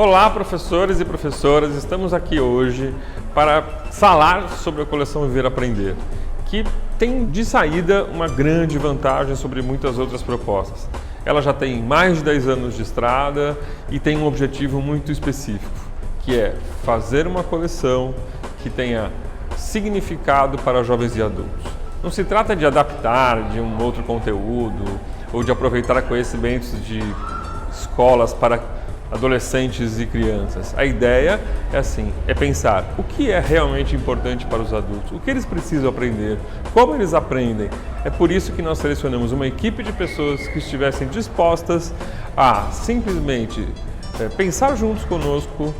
Olá, professores e professoras, estamos aqui hoje para falar sobre a coleção Viver Aprender, que tem de saída uma grande vantagem sobre muitas outras propostas. Ela já tem mais de 10 anos de estrada e tem um objetivo muito específico, que é fazer uma coleção que tenha significado para jovens e adultos. Não se trata de adaptar de um outro conteúdo ou de aproveitar conhecimentos de escolas para adolescentes e crianças. A ideia é pensar o que é realmente importante para os adultos, o que eles precisam aprender, como eles aprendem. É por isso que nós selecionamos uma equipe de pessoas que estivessem dispostas a simplesmente pensar juntos conosco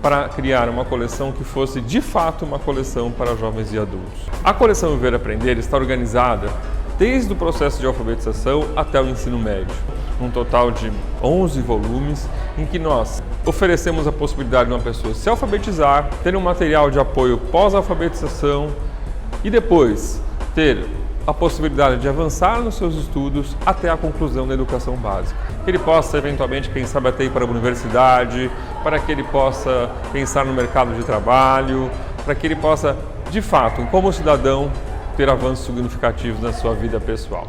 para criar uma coleção que fosse de fato uma coleção para jovens e adultos. A coleção Viver Aprender está organizada desde o processo de alfabetização até o ensino médio, um total de 11 volumes, em que nós oferecemos a possibilidade de uma pessoa se alfabetizar, ter um material de apoio pós-alfabetização e depois ter a possibilidade de avançar nos seus estudos até a conclusão da educação básica. Que ele possa, eventualmente, quem sabe até ir para a universidade, para que ele possa pensar no mercado de trabalho, para que ele possa, de fato, como cidadão, ter avanços significativos na sua vida pessoal.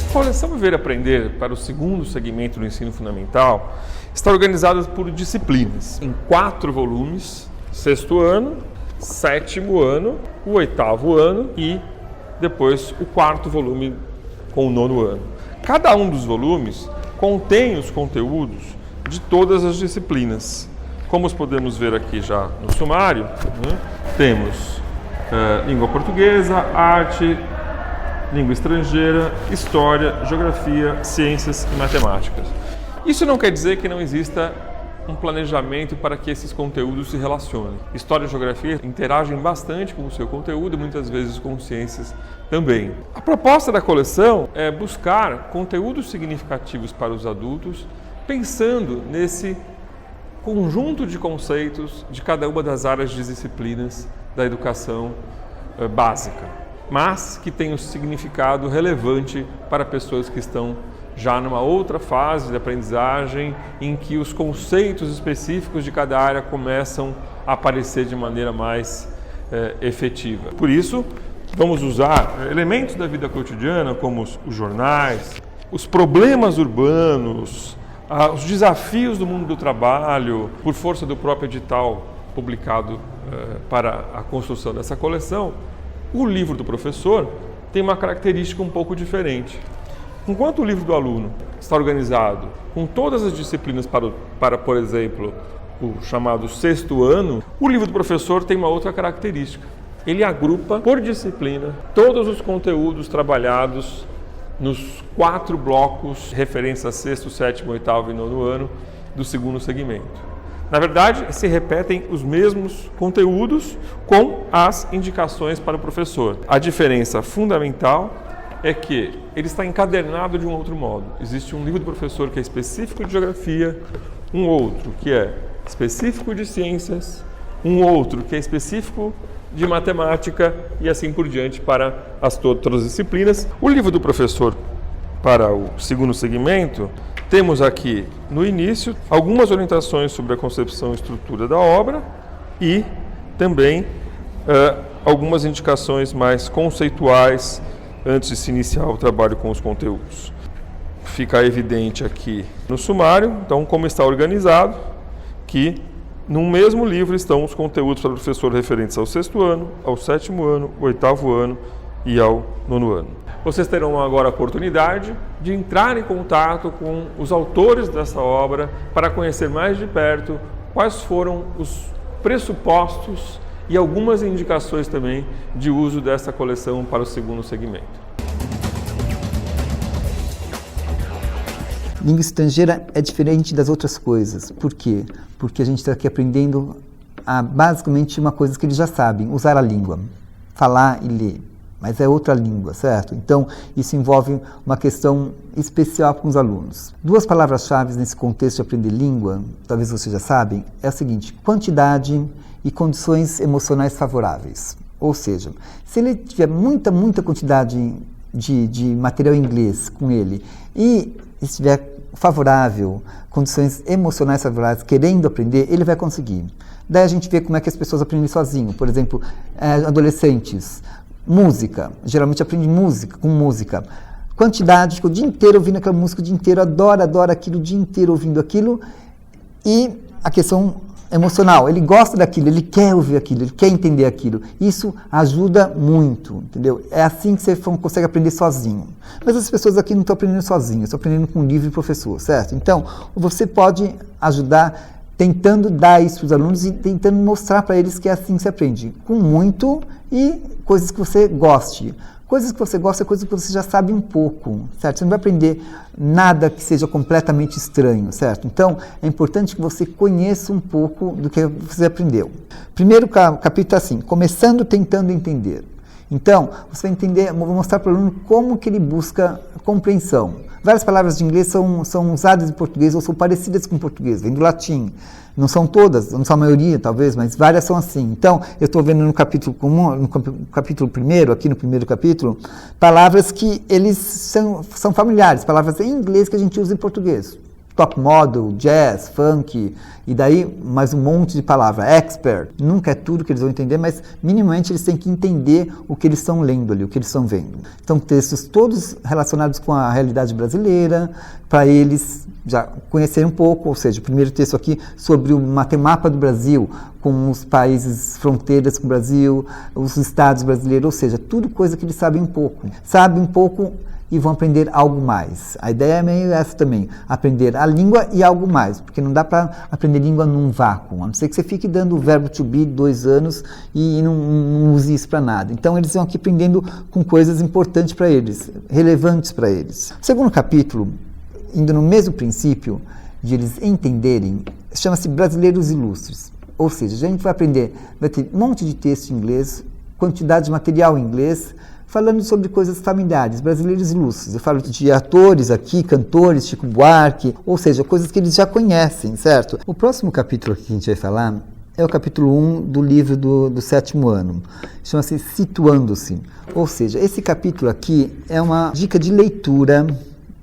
A coleção Viver Aprender para o segundo segmento do ensino fundamental está organizada por disciplinas, em 4 volumes, 6º ano, 7º ano, o 8º ano e depois o 4º volume com o 9º ano. Cada um dos volumes contém os conteúdos de todas as disciplinas. Como podemos ver aqui já no sumário, temos língua portuguesa, arte, língua estrangeira, história, geografia, ciências e matemáticas. Isso não quer dizer que não exista um planejamento para que esses conteúdos se relacionem. História e geografia interagem bastante com o seu conteúdo e muitas vezes com ciências também. A proposta da coleção é buscar conteúdos significativos para os adultos, pensando nesse conjunto de conceitos de cada uma das áreas de disciplinas da educação básica, mas que tem um significado relevante para pessoas que estão já numa outra fase de aprendizagem em que os conceitos específicos de cada área começam a aparecer de maneira mais efetiva. Por isso, vamos usar elementos da vida cotidiana como os jornais, os problemas urbanos, os desafios do mundo do trabalho, por força do próprio edital publicado para a construção dessa coleção. O livro do professor tem uma característica um pouco diferente. Enquanto o livro do aluno está organizado com todas as disciplinas para, por exemplo, o chamado 6º ano, o livro do professor tem uma outra característica. Ele agrupa por disciplina todos os conteúdos trabalhados nos 4 blocos referentes a 6º, 7º, 8º e 9º ano do segundo segmento. Na verdade, se repetem os mesmos conteúdos com as indicações para o professor. A diferença fundamental é que ele está encadernado de um outro modo. Existe um livro do professor que é específico de geografia, um outro que é específico de ciências, um outro que é específico de matemática e assim por diante para todas as disciplinas. O livro do professor para o segundo segmento, temos aqui no início algumas orientações sobre a concepção e estrutura da obra e também algumas indicações mais conceituais antes de se iniciar o trabalho com os conteúdos. Fica evidente aqui no sumário, então, como está organizado, que no mesmo livro estão os conteúdos para o professor referentes ao 6º ano, ao 7º ano, ao 8º ano e ao 9º ano. Vocês terão agora a oportunidade de entrar em contato com os autores dessa obra para conhecer mais de perto quais foram os pressupostos e algumas indicações também de uso dessa coleção para o segundo segmento. Língua estrangeira é diferente das outras coisas. Por quê? Porque a gente está aqui aprendendo basicamente uma coisa que eles já sabem, usar a língua, falar e ler. Mas é outra língua, certo? Então, isso envolve uma questão especial com os alunos. 2 palavras-chave nesse contexto de aprender língua, talvez vocês já sabem, é o seguinte: quantidade e condições emocionais favoráveis. Ou seja, se ele tiver muita quantidade de material em inglês com ele e estiver favorável, condições emocionais favoráveis, querendo aprender, ele vai conseguir. Daí a gente vê como é que as pessoas aprendem sozinho. Por exemplo, adolescentes, música, geralmente aprende música, com música. Quantidade, fica o dia inteiro ouvindo aquela música, o dia inteiro, adora aquilo, o dia inteiro ouvindo aquilo. E a questão emocional, ele gosta daquilo, ele quer ouvir aquilo, ele quer entender aquilo. Isso ajuda muito, entendeu? É assim que você consegue aprender sozinho. Mas as pessoas aqui não estão aprendendo sozinhas, estão aprendendo com um livro e professor, certo? Então, você pode ajudar tentando dar isso para os alunos e tentando mostrar para eles que é assim que se aprende, com muito e coisas que você goste. Coisas que você gosta é coisas que você já sabe um pouco, certo? Você não vai aprender nada que seja completamente estranho, certo? Então, é importante que você conheça um pouco do que você aprendeu. Primeiro capítulo é assim, começando tentando entender. Então, você vai entender, vou mostrar para o aluno como que ele busca compreensão. Várias palavras de inglês são usadas em português ou são parecidas com o português, vem do latim. Não são todas, não são a maioria talvez, mas várias são assim. Então, eu estou vendo no capítulo comum, no capítulo primeiro, aqui no primeiro capítulo, palavras que eles são familiares, palavras em inglês que a gente usa em português. Top model, jazz, funk, e daí mais um monte de palavras. Expert, nunca é tudo que eles vão entender, mas minimamente eles têm que entender o que eles estão lendo ali, o que eles estão vendo. Então, textos todos relacionados com a realidade brasileira, para eles já conhecerem um pouco, ou seja, o primeiro texto aqui sobre o mapa do Brasil, com os países fronteiras com o Brasil, os estados brasileiros, ou seja, tudo coisa que eles sabem um pouco. Sabem um pouco e vão aprender algo mais. A ideia é meio essa também, aprender a língua e algo mais, porque não dá para aprender língua num vácuo, a não ser que você fique dando o verbo to be 2 anos e não use isso para nada. Então eles vão aqui aprendendo com coisas importantes para eles, relevantes para eles. O segundo capítulo, indo no mesmo princípio de eles entenderem, chama-se Brasileiros Ilustres. Ou seja, a gente vai aprender, vai ter um monte de texto em inglês, quantidade de material em inglês, falando sobre coisas familiares, brasileiros ilustres. Eu falo de atores aqui, cantores, Chico Buarque, ou seja, coisas que eles já conhecem, certo? O próximo capítulo que a gente vai falar é o capítulo 1 do livro do 7º ano. Chama-se Situando-se. Ou seja, esse capítulo aqui é uma dica de leitura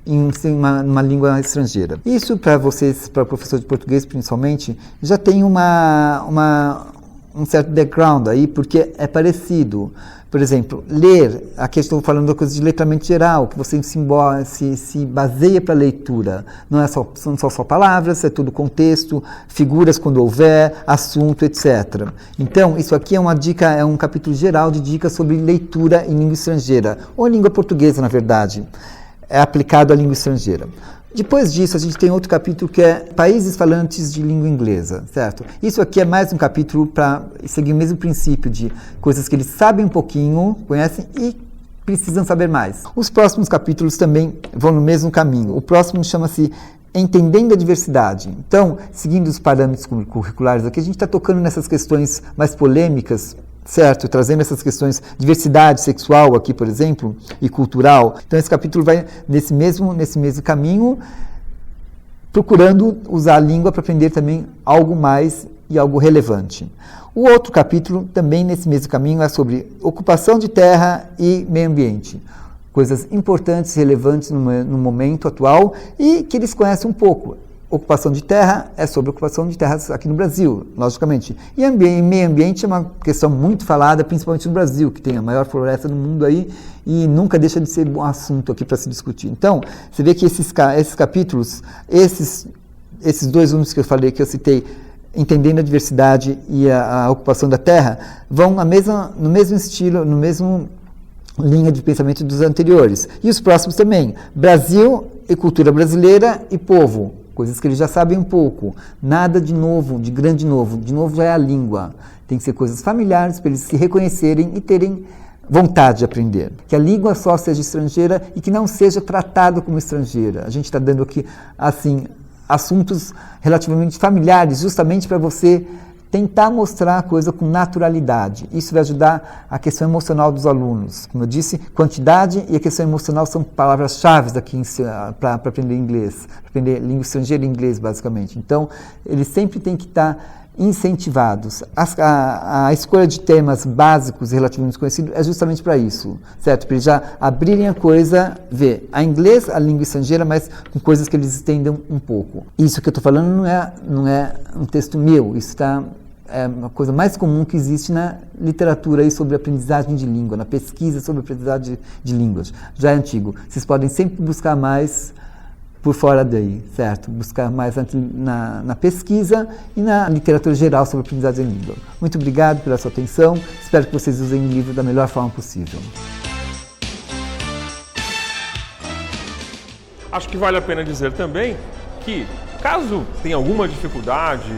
em uma língua estrangeira. Isso para vocês, para professor de português principalmente, já tem um certo background aí, porque é parecido. Por exemplo, ler, aqui estou falando da coisa de letramento geral, que você se baseia para a leitura. Não são só palavras, é todo contexto, figuras quando houver, assunto, etc. Então, isso aqui é uma dica, é um capítulo geral de dicas sobre leitura em língua estrangeira, ou língua portuguesa, na verdade, é aplicado à língua estrangeira. Depois disso, a gente tem outro capítulo que é países falantes de língua inglesa, certo? Isso aqui é mais um capítulo para seguir o mesmo princípio de coisas que eles sabem um pouquinho, conhecem e precisam saber mais. Os próximos capítulos também vão no mesmo caminho. O próximo chama-se Entendendo a Diversidade. Então, seguindo os parâmetros curriculares aqui, a gente está tocando nessas questões mais polêmicas, certo? Trazendo essas questões de diversidade sexual aqui, por exemplo, e cultural. Então, esse capítulo vai nesse mesmo caminho, procurando usar a língua para aprender também algo mais e algo relevante. O outro capítulo, também nesse mesmo caminho, é sobre ocupação de terra e meio ambiente. Coisas importantes e relevantes no momento atual e que eles conhecem um pouco. Ocupação de terra é sobre ocupação de terras aqui no Brasil, logicamente. E meio ambiente é uma questão muito falada, principalmente no Brasil, que tem a maior floresta do mundo aí, e nunca deixa de ser um assunto aqui para se discutir. Então, você vê que esses capítulos, esses 2 únicos que eu falei, que eu citei, Entendendo a Diversidade e a Ocupação da Terra, vão no mesmo estilo, no mesmo linha de pensamento dos anteriores. E os próximos também, Brasil e cultura brasileira e povo. Coisas que eles já sabem um pouco. Nada de novo, de grande novo. De novo é a língua. Tem que ser coisas familiares para eles se reconhecerem e terem vontade de aprender. Que a língua só seja estrangeira e que não seja tratada como estrangeira. A gente está dando aqui, assim, assuntos relativamente familiares, justamente para você tentar mostrar a coisa com naturalidade. Isso vai ajudar a questão emocional dos alunos. Como eu disse, quantidade e a questão emocional são palavras-chave aqui para aprender inglês, para aprender língua estrangeira e inglês, basicamente. Então, eles sempre têm que estar incentivados. A escolha de temas básicos e relativamente conhecidos é justamente para isso, certo? Para eles já abrirem a coisa, ver a inglês, a língua estrangeira, mas com coisas que eles entendam um pouco. Isso que eu estou falando não é um texto meu, isso é uma coisa mais comum que existe na literatura aí sobre aprendizagem de língua, na pesquisa sobre aprendizagem de línguas. Já é antigo. Vocês podem sempre buscar mais por fora daí, certo? Buscar mais na pesquisa e na literatura geral sobre aprendizagem de língua. Muito obrigado pela sua atenção. Espero que vocês usem o livro da melhor forma possível. Acho que vale a pena dizer também que, caso tenha alguma dificuldade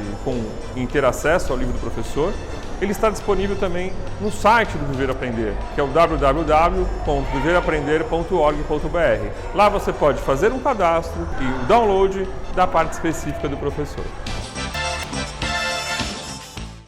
em ter acesso ao livro do professor, ele está disponível também no site do Viver Aprender, que é o www.viveraprender.org.br. Lá você pode fazer um cadastro e o download da parte específica do professor.